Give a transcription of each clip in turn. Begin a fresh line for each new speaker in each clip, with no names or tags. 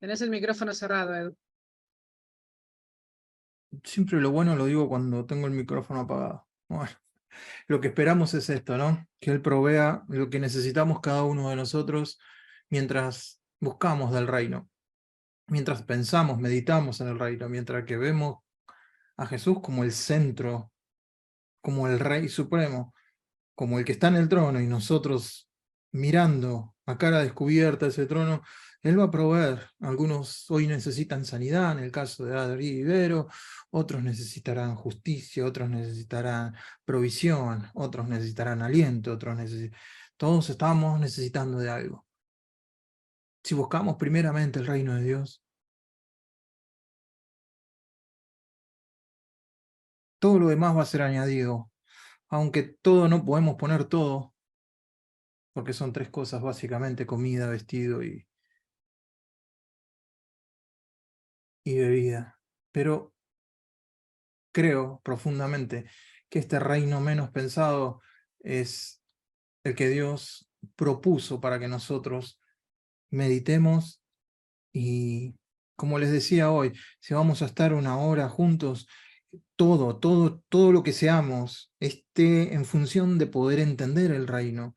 Tenés el micrófono cerrado, Edu.
Siempre lo bueno lo digo cuando tengo el micrófono apagado. Bueno, lo que esperamos es esto, ¿no? Que Él provea lo que necesitamos cada uno de nosotros mientras buscamos del reino, mientras pensamos, meditamos en el reino, mientras que vemos a Jesús como el centro, como el Rey Supremo, como el que está en el trono y nosotros mirando a cara descubierta ese trono. Él va a proveer. Algunos hoy necesitan sanidad, en el caso de Adri y Ibero, otros necesitarán justicia, otros necesitarán provisión, otros necesitarán aliento, todos estamos necesitando de algo. Si buscamos primeramente el reino de Dios, todo lo demás va a ser añadido, aunque todo no podemos poner todo, porque son tres cosas básicamente: comida, vestido y bebida. Pero creo profundamente que este reino menos pensado es el que Dios propuso para que nosotros meditemos y, como les decía hoy, si vamos a estar una hora juntos, todo lo que seamos esté en función de poder entender el reino.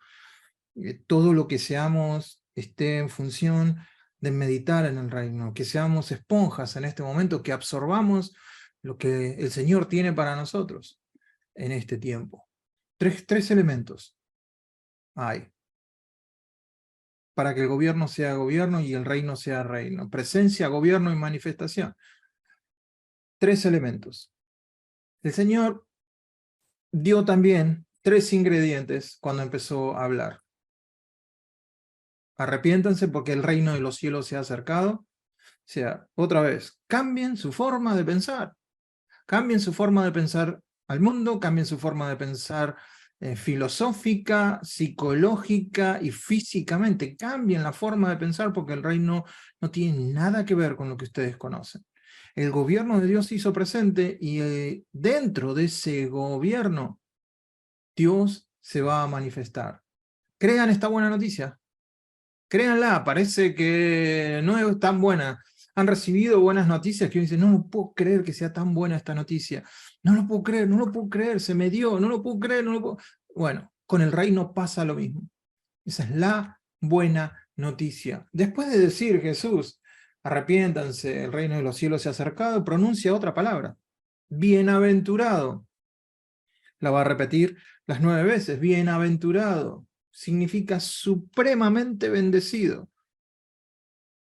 Todo lo que seamos esté en función de meditar en el reino, que seamos esponjas en este momento, que absorbamos lo que el Señor tiene para nosotros en este tiempo. Tres elementos hay para que el gobierno sea gobierno y el reino sea reino: presencia, gobierno y manifestación. Tres elementos. El Señor dio también tres ingredientes cuando empezó a hablar. Arrepiéntanse porque el reino de los cielos se ha acercado. O sea, otra vez, cambien su forma de pensar. Cambien su forma de pensar al mundo, cambien su forma de pensar filosófica, psicológica y físicamente. Cambien la forma de pensar porque el reino no tiene nada que ver con lo que ustedes conocen. El gobierno de Dios se hizo presente y dentro de ese gobierno Dios se va a manifestar. Crean esta buena noticia. Créanla, parece que no es tan buena. Han recibido buenas noticias que uno dice: no lo puedo creer que sea tan buena esta noticia. No lo puedo creer, no lo puedo creer, se me dio, no lo puedo creer, no lo puedo... Bueno, con el reino pasa lo mismo. Esa es la buena noticia. Después de decir Jesús: arrepiéntanse, el reino de los cielos se ha acercado, pronuncia otra palabra: bienaventurado. La va a repetir las 9 veces. Bienaventurado significa supremamente bendecido.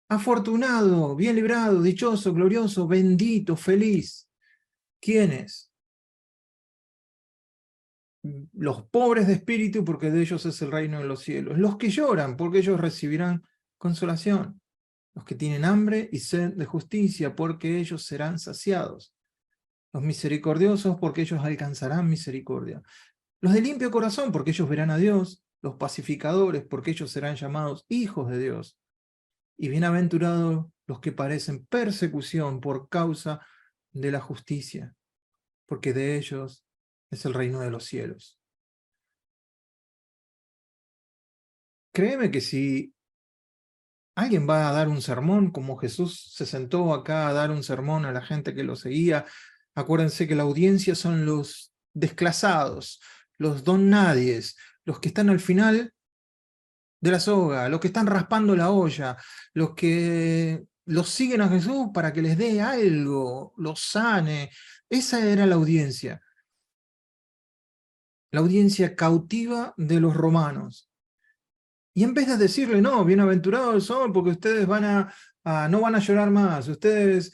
Afortunado, bien librado, dichoso, glorioso, bendito, feliz. ¿Quiénes? Los pobres de espíritu, porque de ellos es el reino de los cielos. Los que lloran, porque ellos recibirán consolación. Los que tienen hambre y sed de justicia, porque ellos serán saciados. Los misericordiosos, porque ellos alcanzarán misericordia. Los de limpio corazón, porque ellos verán a Dios. Los pacificadores, porque ellos serán llamados hijos de Dios. Y bienaventurados los que padecen persecución por causa de la justicia, porque de ellos es el reino de los cielos. Créeme que si alguien va a dar un sermón, como Jesús se sentó acá a dar un sermón a la gente que lo seguía, acuérdense que la audiencia son los desclasados, los don nadies, los que están al final de la soga, los que están raspando la olla, los que los siguen a Jesús para que les dé algo, los sane. Esa era la audiencia cautiva de los romanos. Y en vez de decirle: no, bienaventurados son porque ustedes no van a llorar más, ustedes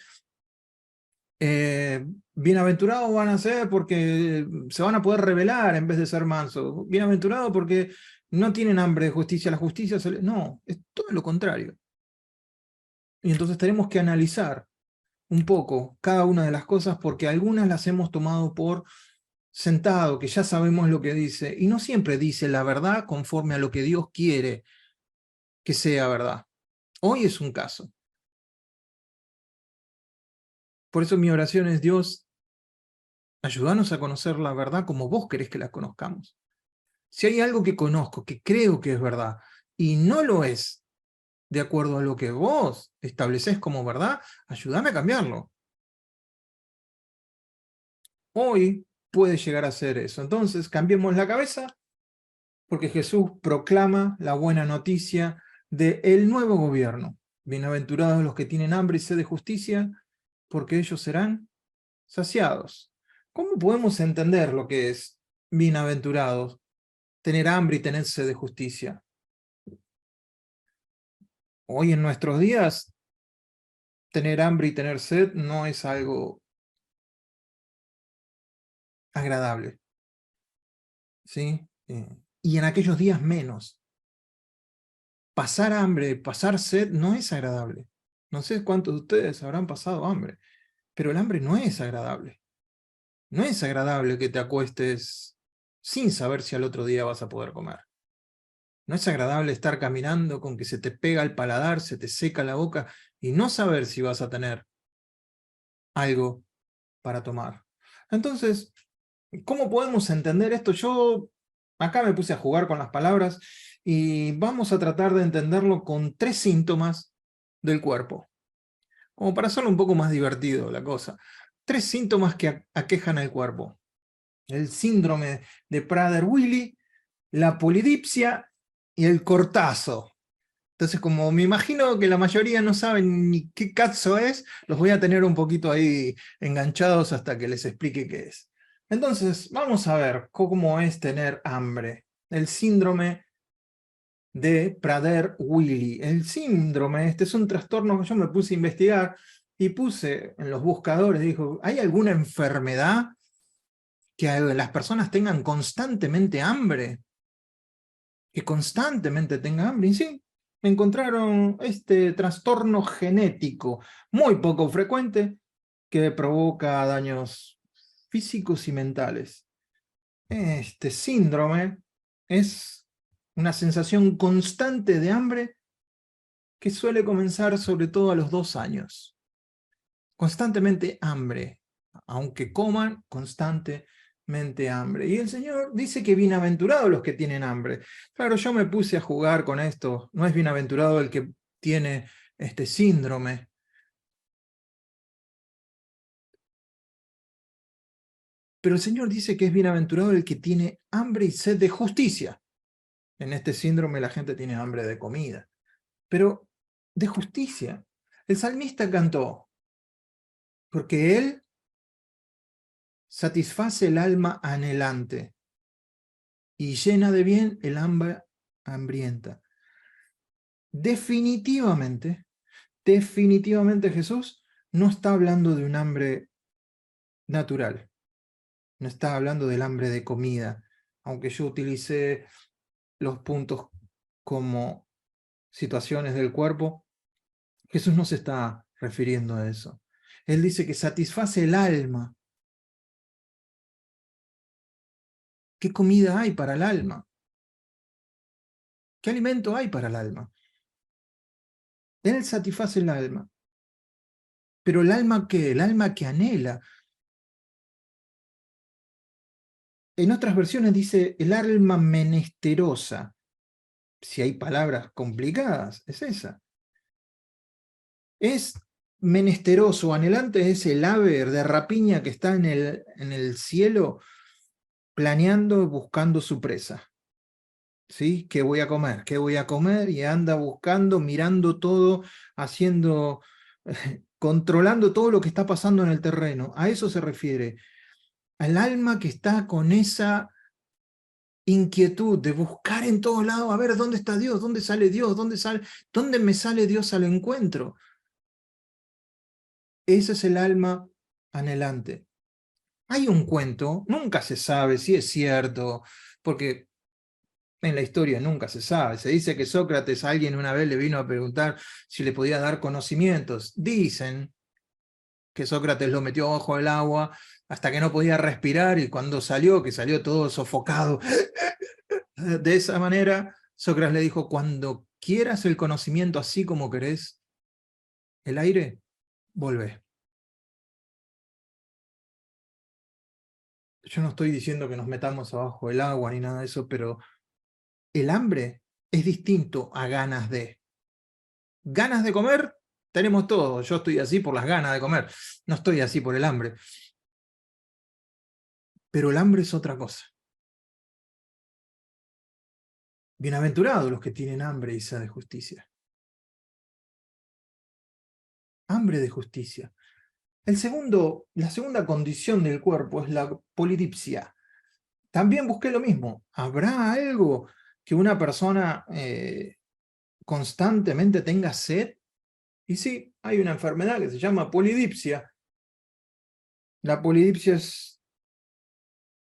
bienaventurados van a ser porque se van a poder rebelar en vez de ser mansos, bienaventurados porque no tienen hambre de justicia, la justicia no, es todo lo contrario. Y entonces tenemos que analizar un poco cada una de las cosas, porque algunas las hemos tomado por sentado, que ya sabemos lo que dice, y no siempre dice la verdad conforme a lo que Dios quiere que sea verdad. Hoy es un caso. Por eso mi oración es: Dios, ayúdanos a conocer la verdad como vos querés que la conozcamos. Si hay algo que conozco, que creo que es verdad, y no lo es, de acuerdo a lo que vos establecés como verdad, ayúdame a cambiarlo. Hoy puede llegar a ser eso. Entonces, cambiemos la cabeza, porque Jesús proclama la buena noticia del nuevo gobierno. Bienaventurados los que tienen hambre y sed de justicia, porque ellos serán saciados. ¿Cómo podemos entender lo que es bienaventurados? Tener hambre y tener sed de justicia. Hoy en nuestros días, tener hambre y tener sed no es algo agradable, ¿sí? Y en aquellos días menos. Pasar hambre, pasar sed no es agradable. No sé cuántos de ustedes habrán pasado hambre, pero el hambre no es agradable. No es agradable que te acuestes sin saber si al otro día vas a poder comer. No es agradable estar caminando con que se te pega el paladar, se te seca la boca y no saber si vas a tener algo para tomar. Entonces, ¿cómo podemos entender esto? Yo acá me puse a jugar con las palabras y vamos a tratar de entenderlo con 3 síntomas del cuerpo, como para hacerlo un poco más divertido la cosa. 3 síntomas que aquejan al cuerpo. El síndrome de Prader-Willi, la polidipsia y el cortazo. Entonces, como me imagino que la mayoría no saben ni qué caso es, los voy a tener un poquito ahí enganchados hasta que les explique qué es. Entonces, vamos a ver cómo es tener hambre. El síndrome de Prader-Willi. El síndrome, este es un trastorno que yo me puse a investigar y puse en los buscadores, dijo, ¿hay alguna enfermedad que las personas tengan constantemente hambre? Que constantemente tenga hambre, y sí, encontraron este trastorno genético muy poco frecuente que provoca daños físicos y mentales. Este síndrome es una sensación constante de hambre que suele comenzar sobre todo a los 2 años. Constantemente hambre, aunque coman, constantemente hambre. Y el Señor dice que bienaventurados los que tienen hambre. Claro, yo me puse a jugar con esto. No es bienaventurado el que tiene este síndrome. Pero el Señor dice que es bienaventurado el que tiene hambre y sed de justicia. En este síndrome la gente tiene hambre de comida. Pero de justicia. El salmista cantó, porque Él satisface el alma anhelante y llena de bien el hambre hambrienta. Definitivamente, definitivamente Jesús no está hablando de un hambre natural, no está hablando del hambre de comida, aunque yo utilicé los puntos como situaciones del cuerpo, Jesús no se está refiriendo a eso. Él dice que satisface el alma. ¿Qué comida hay para el alma? ¿Qué alimento hay para el alma? Él satisface el alma. Pero el alma ¿qué? El alma que anhela. En otras versiones dice el alma menesterosa. Si hay palabras complicadas, es esa. Es menesteroso, anhelante, es el ave de rapiña que está en el cielo planeando, buscando su presa. ¿Sí? ¿Qué voy a comer? ¿Qué voy a comer? Y anda buscando, mirando todo, haciendo, controlando todo lo que está pasando en el terreno. A eso se refiere. Al alma que está con esa inquietud de buscar en todos lados, a ver dónde está Dios, dónde sale Dios, dónde me sale Dios al encuentro. Ese es el alma anhelante. Hay un cuento, nunca se sabe si es cierto, porque en la historia nunca se sabe. Se dice que Sócrates a alguien una vez le vino a preguntar si le podía dar conocimientos. Dicen que Sócrates lo metió bajo el agua hasta que no podía respirar y cuando salió, que salió todo sofocado, de esa manera, Sócrates le dijo, cuando quieras el conocimiento así como querés el aire, volvé. Yo no estoy diciendo que nos metamos abajo del agua ni nada de eso, pero el hambre es distinto a ganas de. ¿Ganas de comer? Tenemos todo. Yo estoy así por las ganas de comer. No estoy así por el hambre. Pero el hambre es otra cosa. Bienaventurados los que tienen hambre y sed de justicia. Hambre de justicia. La segunda condición del cuerpo es la polidipsia. También busqué lo mismo. ¿Habrá algo que una persona constantemente tenga sed? Y sí, hay una enfermedad que se llama polidipsia. La polidipsia es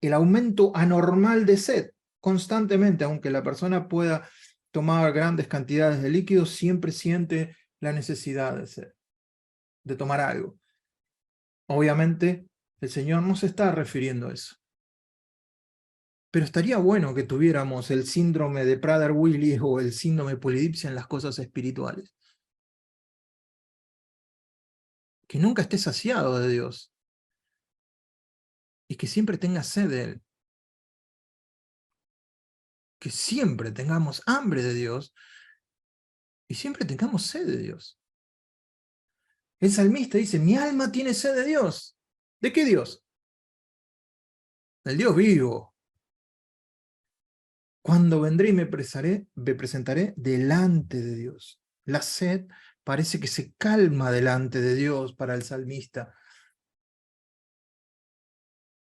el aumento anormal de sed. Constantemente, aunque la persona pueda tomar grandes cantidades de líquidos, siempre siente la necesidad de sed, de tomar algo. Obviamente, el Señor no se está refiriendo a eso. Pero estaría bueno que tuviéramos el síndrome de Prader-Willi o el síndrome de polidipsia en las cosas espirituales. Que nunca estés saciado de Dios. Y que siempre tengas sed de Él. Que siempre tengamos hambre de Dios y siempre tengamos sed de Dios. El salmista dice, mi alma tiene sed de Dios. ¿De qué Dios? Del Dios vivo. Cuando vendré y me presentaré delante de Dios. La sed parece que se calma delante de Dios para el salmista.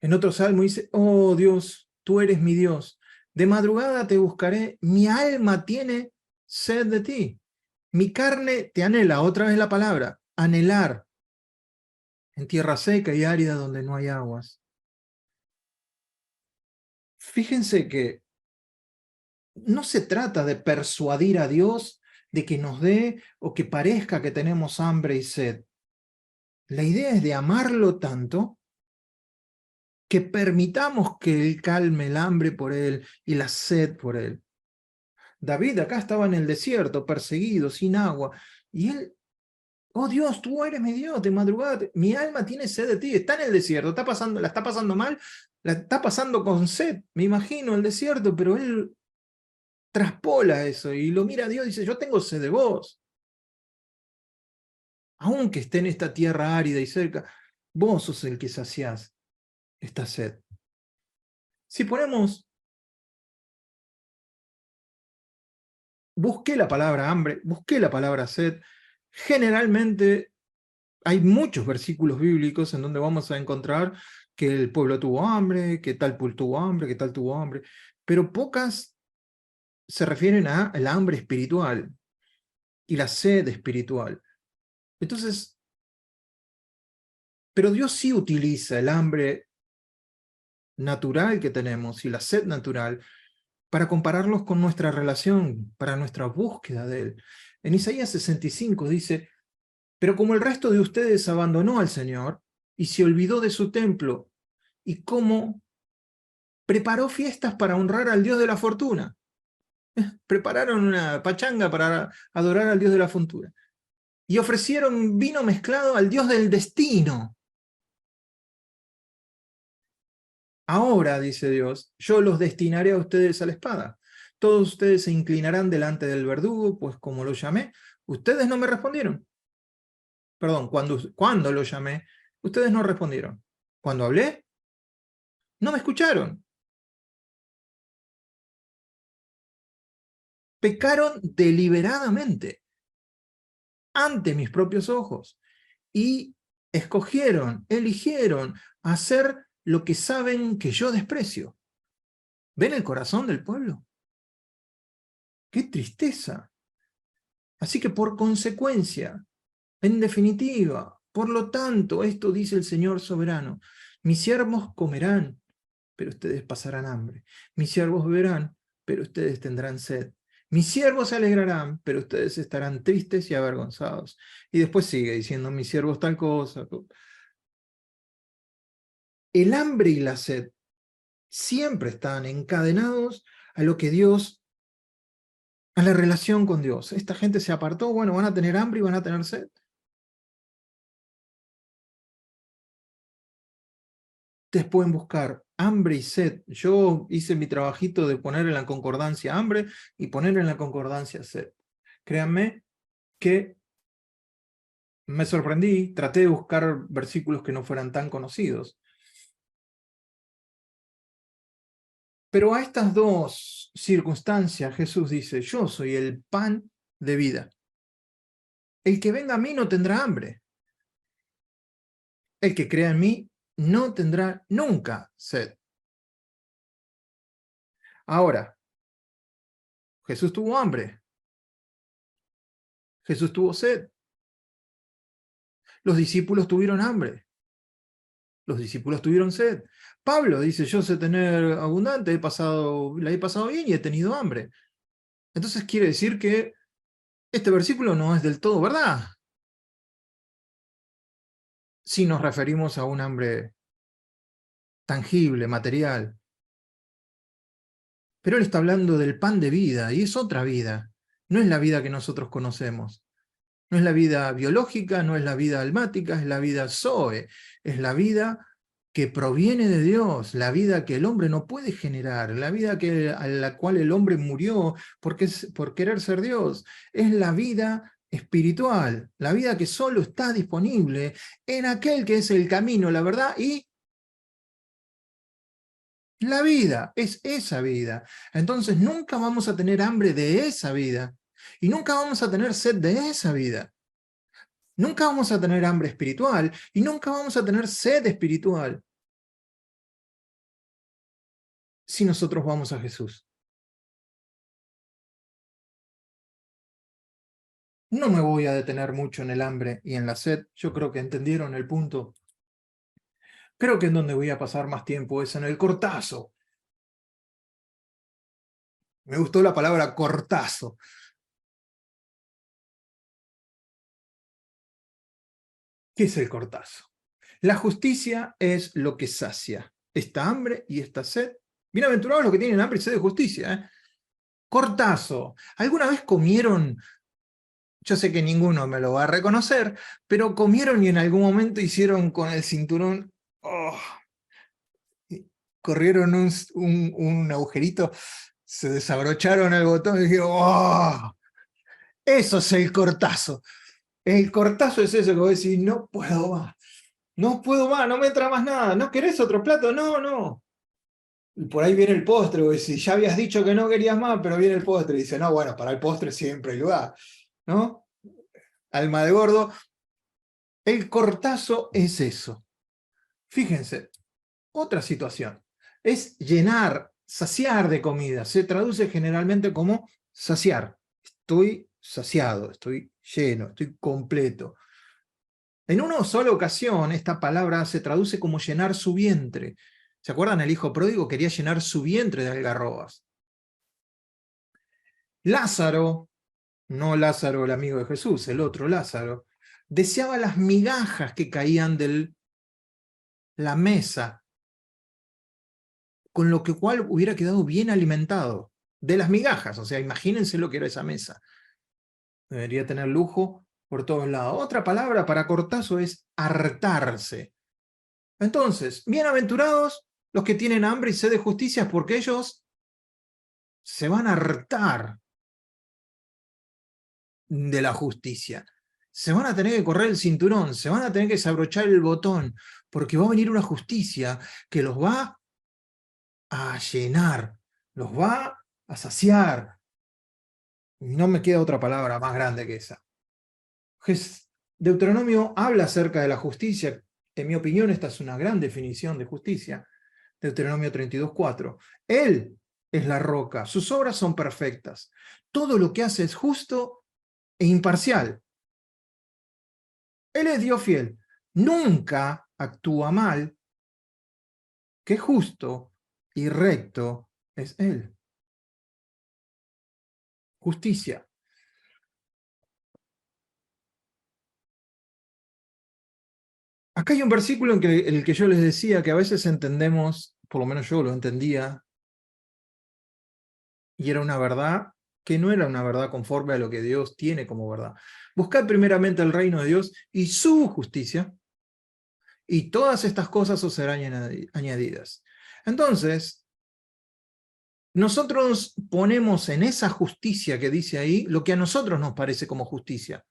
En otro salmo dice, oh Dios, tú eres mi Dios. De madrugada te buscaré, mi alma tiene sed de ti. Mi carne te anhela, otra vez la palabra, anhelar. En tierra seca y árida donde no hay aguas. Fíjense que no se trata de persuadir a Dios de que nos dé o que parezca que tenemos hambre y sed. La idea es de amarlo tanto que permitamos que Él calme el hambre por Él y la sed por Él. David acá estaba en el desierto, perseguido, sin agua, y él, oh Dios, tú eres mi Dios, de madrugada, mi alma tiene sed de ti, está en el desierto, la está pasando mal, la está pasando con sed, me imagino el desierto, pero él traspola eso y lo mira a Dios y dice, yo tengo sed de vos. Aunque esté en esta tierra árida y cerca, vos sos el que saciás esta sed. Si ponemos, busqué la palabra hambre, busqué la palabra sed, generalmente hay muchos versículos bíblicos en donde vamos a encontrar que el pueblo tuvo hambre, que tal pueblo tuvo hambre, que tal tuvo hambre, pero pocas se refieren a la hambre espiritual y la sed espiritual. Entonces, pero Dios sí utiliza el hambre natural que tenemos y la sed natural para compararlos con nuestra relación, para nuestra búsqueda de Él. En Isaías 65 dice, pero como el resto de ustedes abandonó al Señor y se olvidó de su templo, y como preparó fiestas para honrar al Dios de la fortuna, prepararon una pachanga para adorar al Dios de la fortuna, y ofrecieron vino mezclado al Dios del destino. Ahora, dice Dios, yo los destinaré a ustedes a la espada. Todos ustedes se inclinarán delante del verdugo, pues como lo llamé, ustedes no me respondieron. Perdón, cuando lo llamé, ustedes no respondieron. Cuando hablé, no me escucharon. Pecaron deliberadamente ante mis propios ojos y eligieron hacer lo que saben que yo desprecio. ¿Ven el corazón del pueblo? ¡Qué tristeza! Así que por consecuencia, en definitiva, por lo tanto, esto dice el Señor soberano, mis siervos comerán, pero ustedes pasarán hambre. Mis siervos beberán, pero ustedes tendrán sed. Mis siervos se alegrarán, pero ustedes estarán tristes y avergonzados. Y después sigue diciendo, mis siervos tal cosa. El hambre y la sed siempre están encadenados a lo que Dios, a la relación con Dios. Esta gente se apartó, bueno, van a tener hambre y van a tener sed. Ustedes pueden buscar hambre y sed. Yo hice mi trabajito de poner en la concordancia hambre y poner en la concordancia sed. Créanme que me sorprendí, traté de buscar versículos que no fueran tan conocidos. Pero a estas dos circunstancias Jesús dice, yo soy el pan de vida. El que venga a mí no tendrá hambre. El que crea en mí no tendrá nunca sed. Ahora, Jesús tuvo hambre. Jesús tuvo sed. Los discípulos tuvieron hambre. Los discípulos tuvieron sed. Pablo dice, yo sé tener abundante, la he pasado bien y he tenido hambre. Entonces quiere decir que este versículo no es del todo verdad. Si nos referimos a un hambre tangible, material. Pero él está hablando del pan de vida, y es otra vida. No es la vida que nosotros conocemos. No es la vida biológica, no es la vida almática, es la vida Zoe. Es la vida que proviene de Dios, la vida que el hombre no puede generar, la vida a la cual el hombre murió por querer ser Dios. Es la vida espiritual, la vida que solo está disponible en aquel que es el camino, la verdad y la vida. Es esa vida. Entonces nunca vamos a tener hambre de esa vida y nunca vamos a tener sed de esa vida. Nunca vamos a tener hambre espiritual y nunca vamos a tener sed espiritual si nosotros vamos a Jesús. No me voy a detener mucho en el hambre y en la sed. Yo creo que entendieron el punto. Creo que en donde voy a pasar más tiempo es en el cortazo. Me gustó la palabra cortazo. ¿Qué es el cortazo? La justicia es lo que sacia esta hambre y esta sed. Bienaventurados los que tienen hambre y sed de justicia. Cortazo. ¿Alguna vez comieron? Yo sé que ninguno me lo va a reconocer, pero comieron y en algún momento hicieron con el cinturón, oh, corrieron un agujerito, se desabrocharon el botón y dijeron, oh, eso es el cortazo. El cortazo es eso que vos decís, no puedo más, no puedo más, no me entra más nada, ¿no querés otro plato? No, no. Y por ahí viene el postre, vos decís, ya habías dicho que no querías más, pero viene el postre y dice, no, bueno, para el postre siempre hay lugar, ¿no? Alma de gordo. El cortazo es eso. Fíjense, otra situación. Es llenar, saciar de comida. Se traduce generalmente como saciar. Estoy saciado, estoy lleno, estoy completo. En una sola ocasión, esta palabra se traduce como llenar su vientre. ¿Se acuerdan? El hijo pródigo quería llenar su vientre de algarrobas. Lázaro, no Lázaro el amigo de Jesús, el otro Lázaro, deseaba las migajas que caían de la mesa, con lo que cual hubiera quedado bien alimentado, de las migajas, o sea, imagínense lo que era esa mesa. Debería tener lujo por todos lados. Otra palabra para cortazo es hartarse. Entonces, bienaventurados los que tienen hambre y sed de justicia, porque ellos se van a hartar de la justicia. Se van a tener que correr el cinturón, se van a tener que desabrochar el botón, porque va a venir una justicia que los va a llenar, los va a saciar. No me queda otra palabra más grande que esa. Deuteronomio habla acerca de la justicia. En mi opinión, esta es una gran definición de justicia. Deuteronomio 32:4. Él es la roca, sus obras son perfectas. Todo lo que hace es justo e imparcial. Él es Dios fiel. Nunca actúa mal. Que justo y recto es Él. Justicia. Acá hay un versículo en el que yo les decía que a veces entendemos, por lo menos yo lo entendía, y era una verdad que no era una verdad conforme a lo que Dios tiene como verdad. Buscad primeramente el reino de Dios y su justicia, y todas estas cosas os serán añadidas. Entonces, nosotros ponemos en esa justicia que dice ahí lo que a nosotros nos parece como justicia.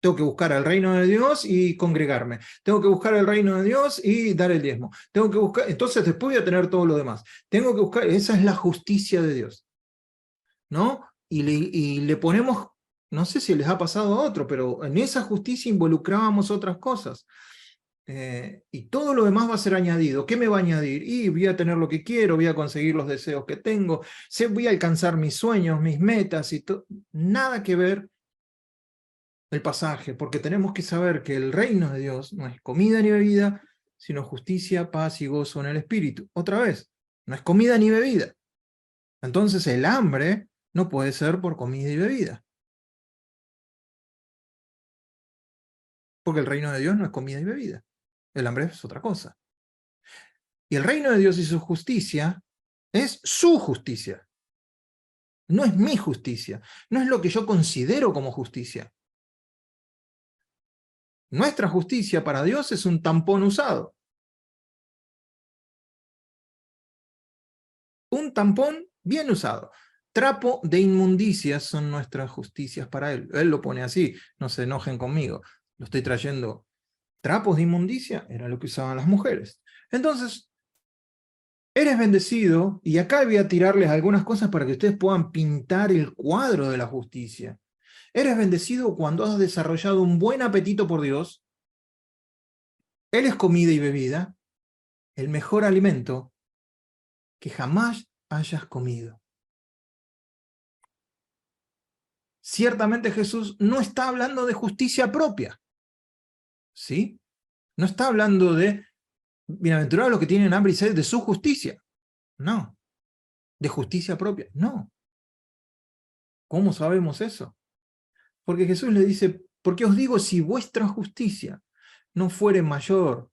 Tengo que buscar el reino de Dios y congregarme. Tengo que buscar el reino de Dios y dar el diezmo. Tengo que buscar, entonces después voy a tener todo lo demás. Tengo que buscar, esa es la justicia de Dios, ¿no? Y le ponemos, no sé si les ha pasado a otro, pero en esa justicia involucrábamos otras cosas. Y todo lo demás va a ser añadido. ¿Qué me va a añadir? Y voy a tener lo que quiero, voy a conseguir los deseos que tengo, voy a alcanzar mis sueños, mis metas, y nada que ver el pasaje, porque tenemos que saber que el reino de Dios no es comida ni bebida, sino justicia, paz y gozo en el Espíritu. Otra vez, no es comida ni bebida. Entonces el hambre no puede ser por comida y bebida, porque el reino de Dios no es comida y bebida. El hambre es otra cosa. Y el reino de Dios y su justicia es su justicia. No es mi justicia. No es lo que yo considero como justicia. Nuestra justicia para Dios es un tampón usado. Un tampón bien usado. Trapo de inmundicias son nuestras justicias para Él. Él lo pone así, no se enojen conmigo. Lo estoy trayendo. Trapos de inmundicia era lo que usaban las mujeres. Entonces, eres bendecido, y acá voy a tirarles algunas cosas para que ustedes puedan pintar el cuadro de la justicia. Eres bendecido cuando has desarrollado un buen apetito por Dios. Él es comida y bebida, el mejor alimento que jamás hayas comido. Ciertamente Jesús no está hablando de justicia propia, ¿sí? No está hablando de bienaventurados los que tienen hambre y sed de su justicia. No. De justicia propia. No. ¿Cómo sabemos eso? Porque Jesús le dice, porque os digo, si vuestra justicia no fuere mayor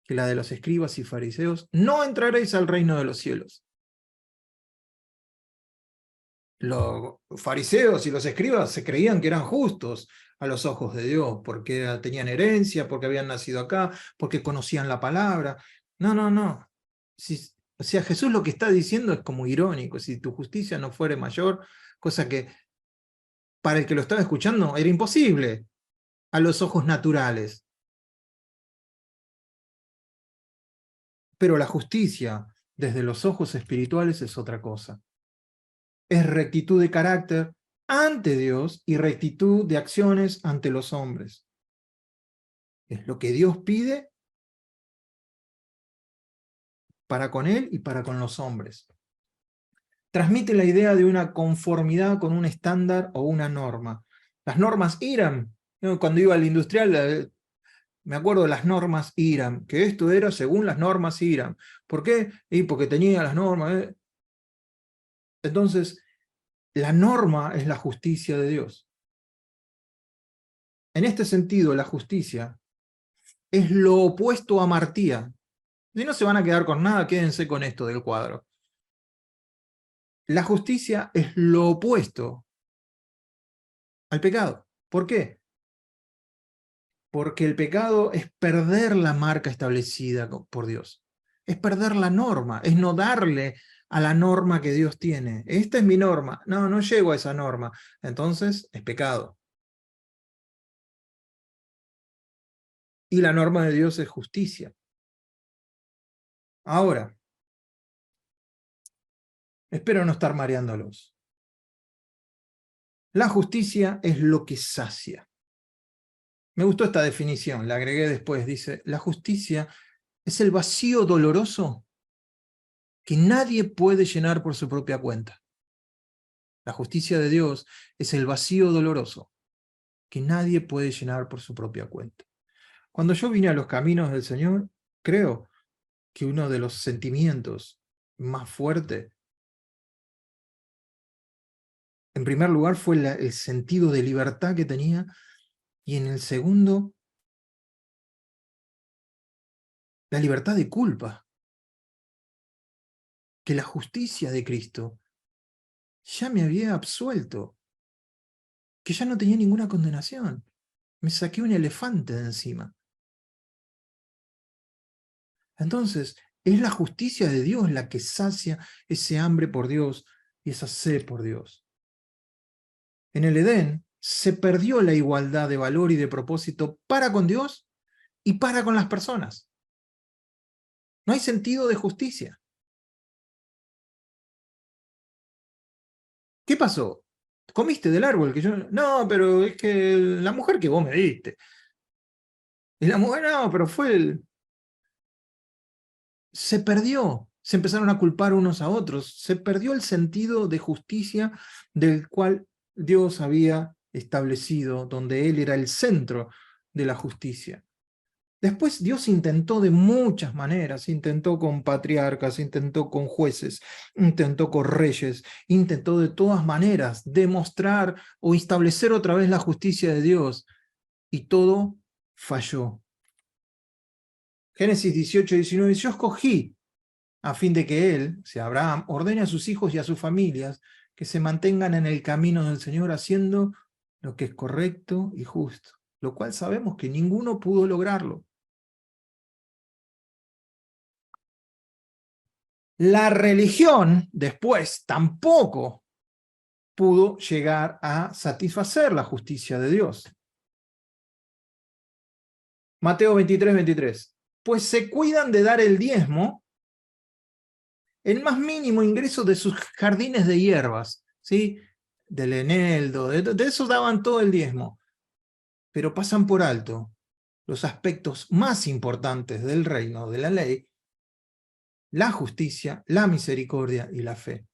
que la de los escribas y fariseos, no entraréis al reino de los cielos. Los fariseos y los escribas se creían que eran justos a los ojos de Dios, porque tenían herencia, porque habían nacido acá, porque conocían la palabra. No, no, no. O sea, Jesús lo que está diciendo es como irónico, si tu justicia no fuere mayor, cosa que para el que lo estaba escuchando era imposible a los ojos naturales. Pero la justicia desde los ojos espirituales es otra cosa. Es rectitud de carácter ante Dios y rectitud de acciones ante los hombres. Es lo que Dios pide para con Él y para con los hombres. Transmite la idea de una conformidad con un estándar o una norma. Las normas IRAM, cuando iba al industrial, me acuerdo de las normas IRAM, que esto era según las normas IRAM. ¿Por qué? Y porque tenía las normas. Entonces, la norma es la justicia de Dios. En este sentido, la justicia es lo opuesto a amartía. Si no se van a quedar con nada, quédense con esto del cuadro. La justicia es lo opuesto al pecado. ¿Por qué? Porque el pecado es perder la marca establecida por Dios. Es perder la norma, es no darle a la norma que Dios tiene. Esta es mi norma. No, no llego a esa norma. Entonces, es pecado. Y la norma de Dios es justicia. Ahora, espero no estar mareándolos. La justicia es lo que sacia. Me gustó esta definición, la agregué después. Dice, la justicia es el vacío doloroso que nadie puede llenar por su propia cuenta. La justicia de Dios es el vacío doloroso que nadie puede llenar por su propia cuenta. Cuando yo vine a los caminos del Señor, creo que uno de los sentimientos más fuertes, en primer lugar, fue el sentido de libertad que tenía, y en el segundo, la libertad de culpa. Que la justicia de Cristo ya me había absuelto, que ya no tenía ninguna condenación. Me saqué un elefante de encima. Entonces, Es la justicia de Dios la que sacia ese hambre por Dios y esa sed por Dios. En el Edén se perdió la igualdad de valor y de propósito para con Dios y para con las personas. No hay sentido de justicia. ¿Qué pasó? ¿Comiste del árbol que yo...? No, pero es que la mujer que vos me diste. Y la mujer, no, pero fue el... Se perdió. Se empezaron a culpar unos a otros. Se perdió el sentido de justicia del cual Dios había establecido, donde Él era el centro de la justicia. Después Dios intentó de muchas maneras, intentó con patriarcas, intentó con jueces, intentó con reyes, intentó de todas maneras demostrar o establecer otra vez la justicia de Dios, y todo falló. Génesis 18:19, yo escogí a fin de que él, o sea, Abraham, ordene a sus hijos y a sus familias que se mantengan en el camino del Señor haciendo lo que es correcto y justo, lo cual sabemos que ninguno pudo lograrlo. La religión después tampoco pudo llegar a satisfacer la justicia de Dios. Mateo 23:23. Pues se cuidan de dar el diezmo, el más mínimo ingreso de sus jardines de hierbas, ¿sí? Del eneldo, de eso daban todo el diezmo. Pero pasan por alto los aspectos más importantes del reino, de la ley, la justicia, la misericordia y la fe.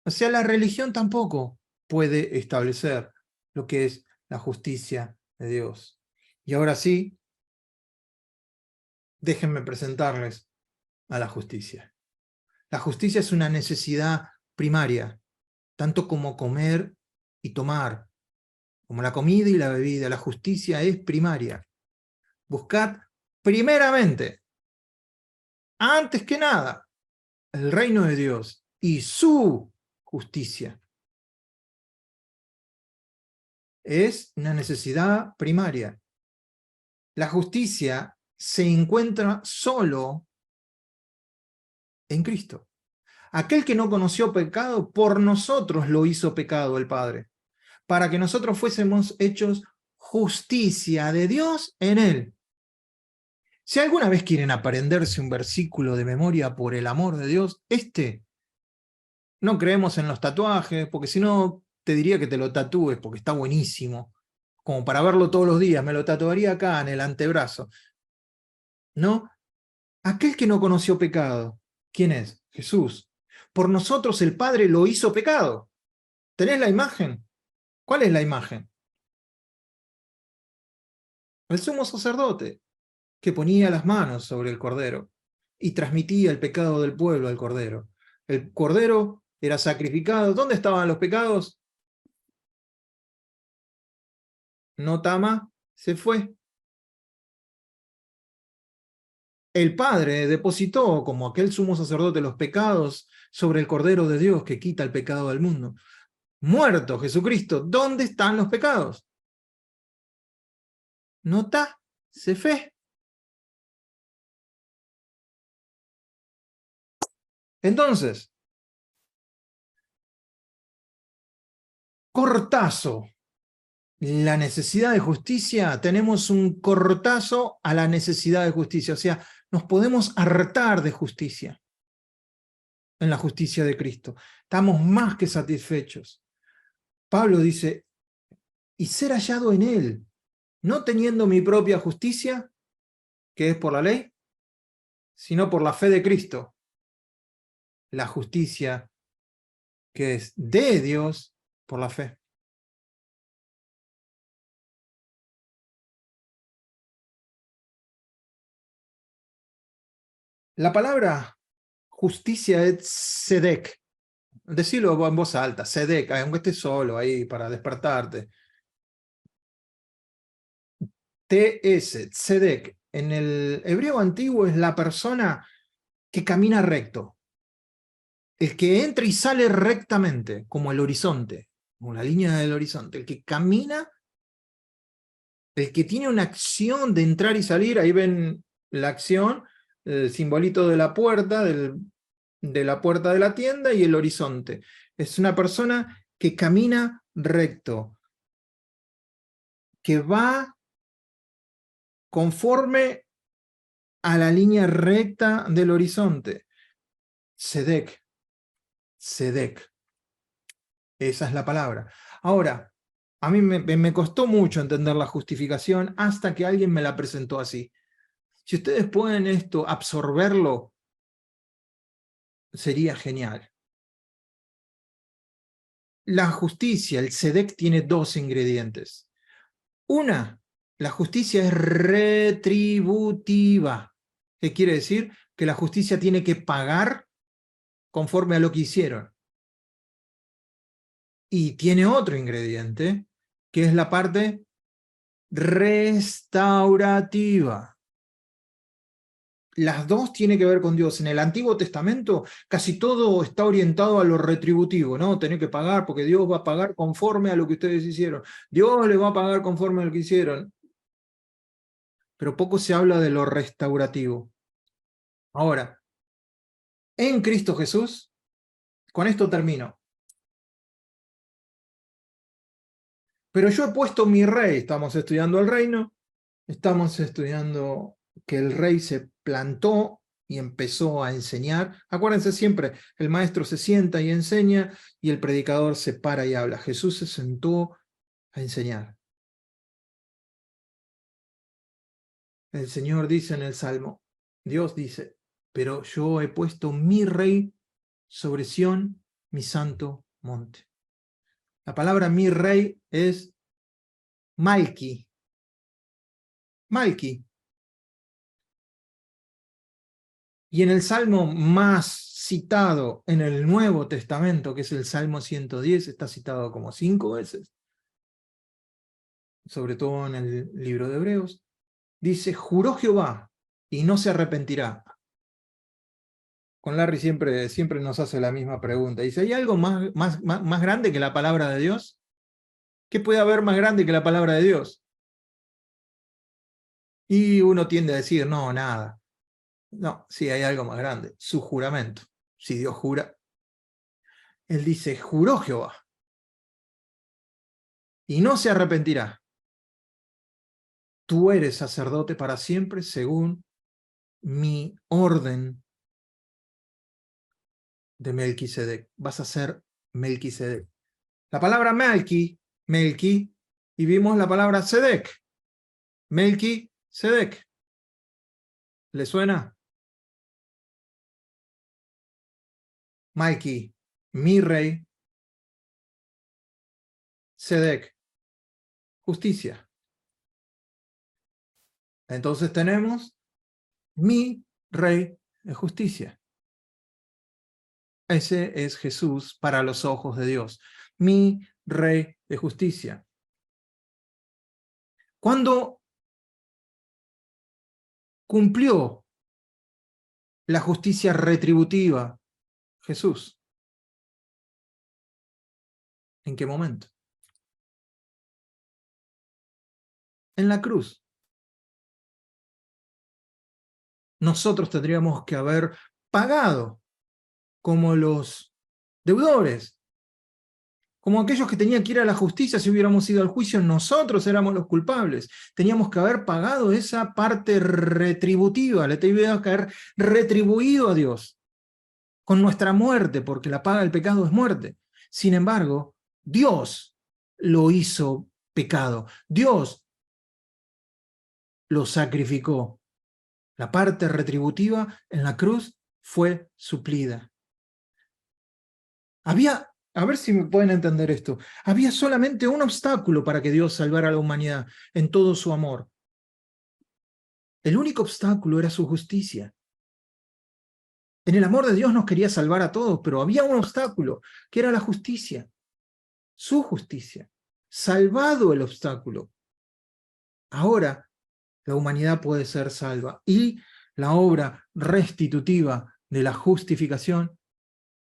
O sea, la religión tampoco puede establecer lo que es la justicia de Dios. Y ahora sí, déjenme presentarles a la justicia. La justicia es una necesidad primaria, tanto como comer y tomar, como la comida y la bebida. La justicia es primaria. Buscad primeramente, antes que nada, el reino de Dios y su justicia. Es una necesidad primaria. La justicia se encuentra solo en Cristo. Aquel que no conoció pecado, por nosotros lo hizo pecado el Padre, para que nosotros fuésemos hechos justicia de Dios en él. Si alguna vez quieren aprenderse un versículo de memoria por el amor de Dios, no creemos en los tatuajes, porque si no te diría que te lo tatúes, porque está buenísimo, como para verlo todos los días, me lo tatuaría acá en el antebrazo. No, aquel que no conoció pecado, ¿quién es? Jesús. Por nosotros el Padre lo hizo pecado. ¿Tenés la imagen? ¿Cuál es la imagen? El sumo sacerdote, que ponía las manos sobre el cordero y transmitía el pecado del pueblo al cordero. El cordero era sacrificado. ¿Dónde estaban los pecados? No tama, se fue. El Padre depositó, como aquel sumo sacerdote, los pecados sobre el Cordero de Dios que quita el pecado del mundo. Muerto Jesucristo, ¿dónde están los pecados? No está, se fue. Entonces, cortazo. La necesidad de justicia, tenemos un cortazo a la necesidad de justicia. O sea, nos podemos hartar de justicia en la justicia de Cristo. Estamos más que satisfechos. Pablo dice, y ser hallado en él, no teniendo mi propia justicia, que es por la ley, sino por la fe de Cristo. La justicia que es de Dios por la fe. La palabra justicia es tzedek. Decirlo en voz alta, tzedek, aunque estés solo ahí para despertarte. TS, tzedek, en el hebreo antiguo es la persona que camina recto. El que entra y sale rectamente, como el horizonte, como la línea del horizonte. El que camina, el que tiene una acción de entrar y salir, ahí ven la acción, el simbolito de la puerta, de la puerta de la tienda y el horizonte. Es una persona que camina recto, que va conforme a la línea recta del horizonte. Sedek. Sedek. Esa es la palabra. Ahora, a mí me costó mucho entender la justificación hasta que alguien me la presentó así. Si ustedes pueden esto absorberlo, sería genial. La justicia, el Sedek, tiene dos ingredientes. Una, la justicia es retributiva. ¿Qué quiere decir? Que la justicia tiene que pagar conforme a lo que hicieron. Y tiene otro ingrediente, que es la parte restaurativa. Las dos tienen que ver con Dios. En el Antiguo Testamento casi todo está orientado a lo retributivo, ¿no? Tener que pagar porque Dios va a pagar conforme a lo que ustedes hicieron. Dios les va a pagar conforme a lo que hicieron. Pero poco se habla de lo restaurativo. Ahora, en Cristo Jesús, con esto termino. Pero yo he puesto mi rey, estamos estudiando el reino, estamos estudiando que el rey se plantó y empezó a enseñar. Acuérdense siempre, el maestro se sienta y enseña, y el predicador se para y habla. Jesús se sentó a enseñar. El Señor dice en el Salmo, Dios dice, pero yo he puesto mi rey sobre Sión, mi santo monte. La palabra mi rey es Malki. Malki. Y en el salmo más citado en el Nuevo Testamento, que es el Salmo 110, está citado como 5 veces, sobre todo en el libro de Hebreos, dice, juró Jehová y no se arrepentirá. Con Larry siempre nos hace la misma pregunta. Dice, ¿hay algo más grande que la palabra de Dios? ¿Qué puede haber más grande que la palabra de Dios? Y uno tiende a decir, no, nada. No, sí, hay algo más grande, su juramento. Si Dios jura, él dice, juró Jehová y no se arrepentirá. Tú eres sacerdote para siempre según mi orden de Melquisedec. Vas a ser Melquisedec. La palabra Melqui, y vimos la palabra Sedec. Melquisedec. ¿Le suena? Malki, mi rey. Sedec, justicia. Entonces tenemos mi rey de justicia. Ese es Jesús para los ojos de Dios. Mi rey de justicia. Cuando cumplió la justicia retributiva Jesús? ¿En qué momento? En la cruz. Nosotros tendríamos que haber pagado como los deudores, como aquellos que tenían que ir a la justicia. Si hubiéramos ido al juicio, nosotros éramos los culpables. Teníamos que haber pagado esa parte retributiva, le teníamos que haber retribuido a Dios con nuestra muerte, porque la paga del pecado es muerte. Sin embargo, Dios lo hizo pecado. Dios lo sacrificó. La parte retributiva en la cruz fue suplida. A ver si me pueden entender esto, había solamente un obstáculo para que Dios salvara a la humanidad en todo su amor. El único obstáculo era su justicia. En el amor de Dios nos quería salvar a todos, pero había un obstáculo, que era la justicia. Su justicia. Salvado el obstáculo, ahora la humanidad puede ser salva. Y la obra restitutiva de la justificación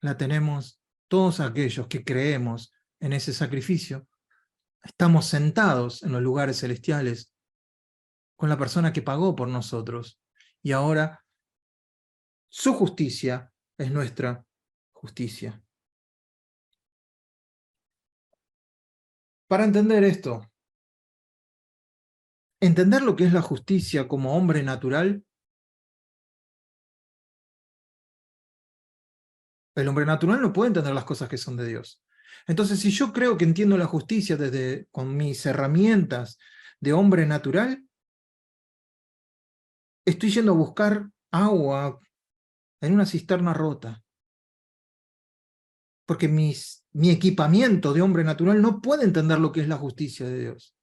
la tenemos todos aquellos que creemos en ese sacrificio. Estamos sentados en los lugares celestiales con la persona que pagó por nosotros. y ahora su justicia es nuestra justicia. Para entender esto, entender lo que es la justicia como hombre natural, el hombre natural no puede entender las cosas que son de Dios. Entonces, si yo creo que entiendo la justicia con mis herramientas de hombre natural, estoy yendo a buscar agua en una cisterna rota. Porque mi equipamiento de hombre natural no puede entender lo que es la justicia de Dios.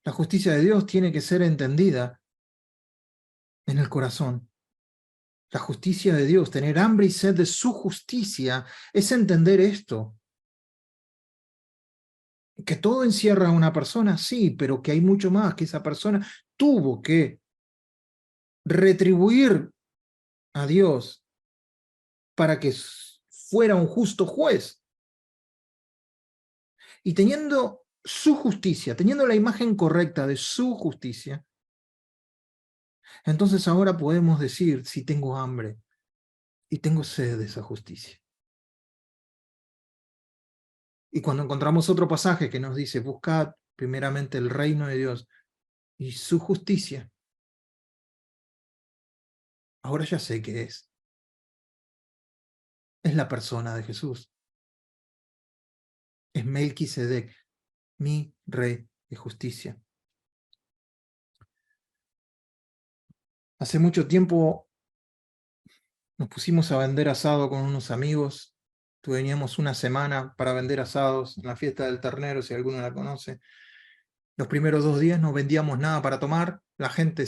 La justicia de Dios tiene que ser entendida en el corazón. La justicia de Dios, tener hambre y sed de su justicia, es entender esto. Que todo encierra a una persona, sí, pero que hay mucho más, que esa persona tuvo que retribuir a Dios para que fuera un justo juez. Y teniendo su justicia, teniendo la imagen correcta de su justicia, entonces ahora podemos decir si tengo hambre y tengo sed de esa justicia. Y cuando encontramos otro pasaje que nos dice, buscad primeramente el reino de Dios y su justicia, ahora ya sé qué es. Es la persona de Jesús. Es Melquisedec, mi rey de justicia. Hace mucho tiempo nos pusimos a vender asado con unos amigos. Teníamos una semana para vender asados en la fiesta del ternero, si alguno la conoce. Los primeros 2 días no vendíamos nada para tomar. La gente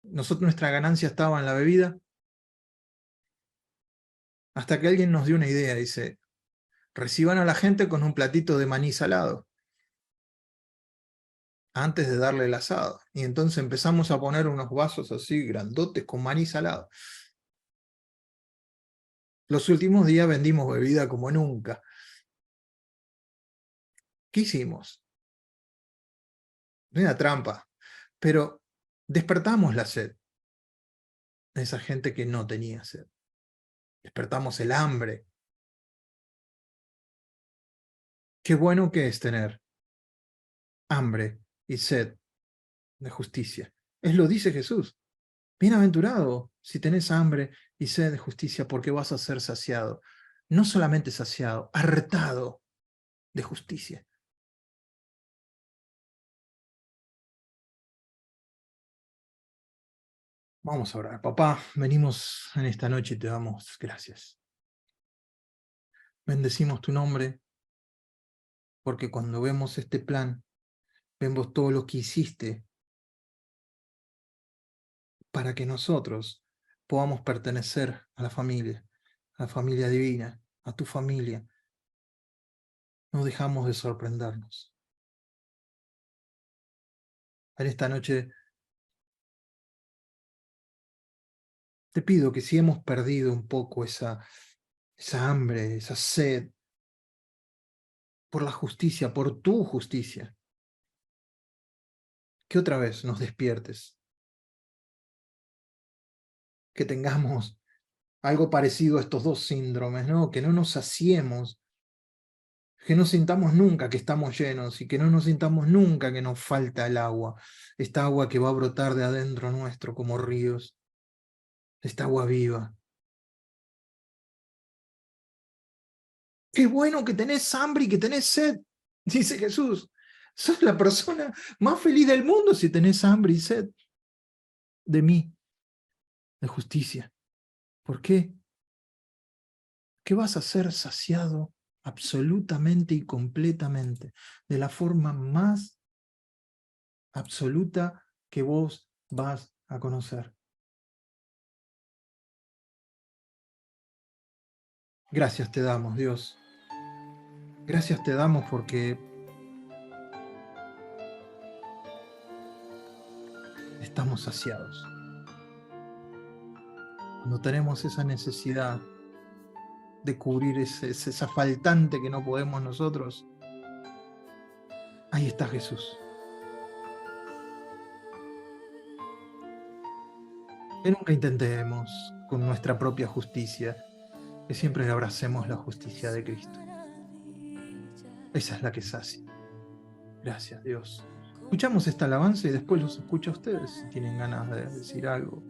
nuestra ganancia estaba en la bebida. Hasta que alguien nos dio una idea. Dice, reciban a la gente con un platito de maní salado antes de darle el asado. Y entonces empezamos a poner unos vasos así grandotes con maní salado. Los últimos días vendimos bebida como nunca. ¿Qué hicimos? No era trampa, pero despertamos la sed de esa gente que no tenía sed. Despertamos el hambre. Qué bueno que es tener hambre y sed de justicia. Lo dice Jesús. Bienaventurado si tenés hambre y sed de justicia, porque vas a ser saciado. No solamente saciado, hartado de justicia. Vamos a orar. Papá, venimos en esta noche y te damos gracias. Bendecimos tu nombre, porque cuando vemos este plan, vemos todo lo que hiciste para que nosotros podamos pertenecer a la familia divina, a tu familia. No dejamos de sorprendernos. En esta noche te pido que si hemos perdido un poco esa hambre, esa sed por la justicia, por tu justicia, que otra vez nos despiertes, que tengamos algo parecido a estos dos síndromes, ¿no? Que no nos saciemos, que no sintamos nunca que estamos llenos y que no nos sintamos nunca que nos falta el agua, esta agua que va a brotar de adentro nuestro como ríos, esta agua viva. Qué bueno que tenés hambre y que tenés sed, dice Jesús. Sos la persona más feliz del mundo si tenés hambre y sed de mí, de justicia. ¿Por qué? Que vas a ser saciado absolutamente y completamente, de la forma más absoluta que vos vas a conocer. Gracias te damos, Dios. Gracias te damos porque estamos saciados. Cuando tenemos esa necesidad de cubrir esa faltante que no podemos nosotros, ahí está Jesús. Que nunca intentemos con nuestra propia justicia, que siempre abracemos la justicia de Cristo. Esa es la que sacia. Gracias, Dios. Escuchamos esta alabanza y después los escucho a ustedes si tienen ganas de decir algo.